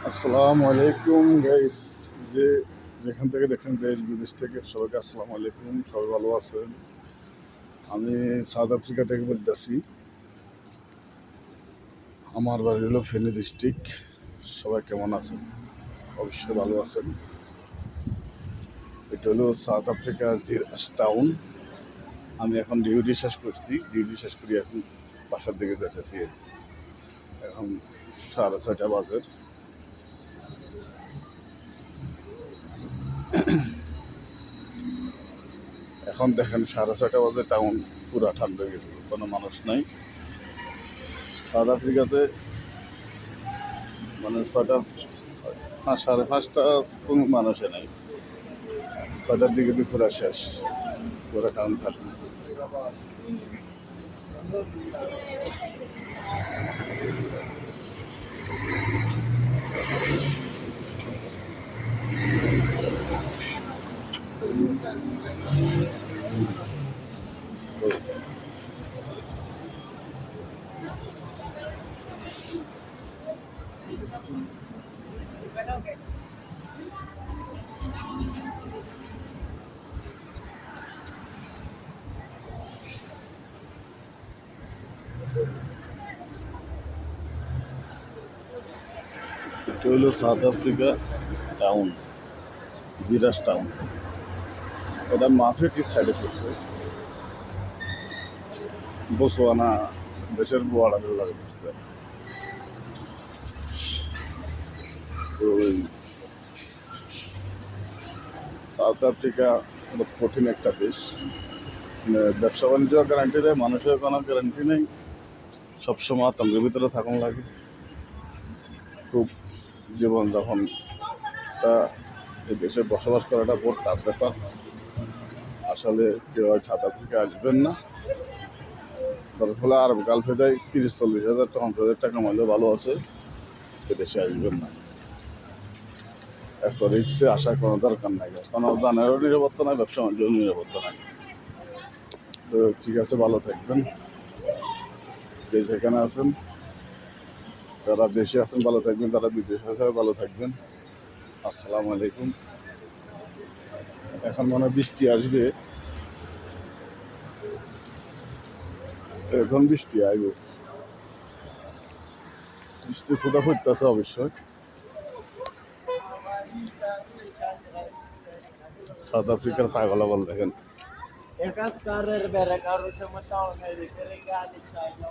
আসসালামু আলাইকুম গাইস। যে যেখান থেকে দেখছেন দেশ বিদেশ থেকে সবাইকে আসসালামু আলাইকুম। সবাই ভালো আছেন? আমি সাউথ আফ্রিকা থেকে বলতেছি। আমার বাড়ি হলো ফেনী ডিস্ট্রিক্ট। সবাই কেমন আছেন? অবশ্যই ভালো আছেন। এটা হলো সাউথ আফ্রিকা জিরাস টাউন। আমি এখন ডিউটি শেষ করছি, ডিউটি শেষ করি এখন বাসার দিকে যেতেছি। এখন 6:30 বাজে। এখন দেখেন 6:30 বাজে, টাউন পুরা ঠান্ডা হয়ে গেছে, কোনো মানুষ নাই। সাউথ আফ্রিকাতে মানে 5:30 কোনো মানুষে নাই। 6টার দিকে পুরা শেষ, পুরা টাউন থাকে। এটা হলো সাউথ আফ্রিকা টাউন, জিরাস টাউন। এটা মাফিকি সাইডে পড়ছে, বোসওয়ানা দেশের বর্ডারের লাগে পড়ছে। তো সাউথ আফ্রিকা বহুত কঠিন একটা দেশ। ব্যবসা বাণিজ্য গ্যারান্টি দেয়, মানুষের কোনো গ্যারান্টি নেই। সবসময় আতঙ্কের ভিতরে থাকুন লাগে। খুব জীবনযাপন তা এই দেশে বসবাস করাটা বহুত টাফ ব্যাপার। আসলে কেউ সাউথ আফ্রিকা আসবেন না। দরকার হলে আরব গালফে যায়, 30-40 হাজার টাকা 50,000 টাকা কামাইলেও ভালো আছে। এদেশে আসবেন না, এত রিক্সে আসার কোনো দরকার নাই। কারণ জানারও নিরাপত্তা নাই, ব্যবসা বাণিজ্যের নিরাপত্তা নাই। তো ঠিক আছে, ভালো থাকবেন। যে যেখানে আছেন, যারা দেশে আছেন ভালো থাকবেন, যারা বিদেশে আছেন ভালো থাকবেন। আসসালামু আলাইকুম। এখন মনে হয় বৃষ্টি আসবে, এখন বৃষ্টি আসবে, বৃষ্টি ফুটা ফুটতেছে অবশ্যই। সাউথ আফ্রিকার পাগলাবল দেখেন। Ekas karer bere karu cuma tahun ini kira-kira ada saya.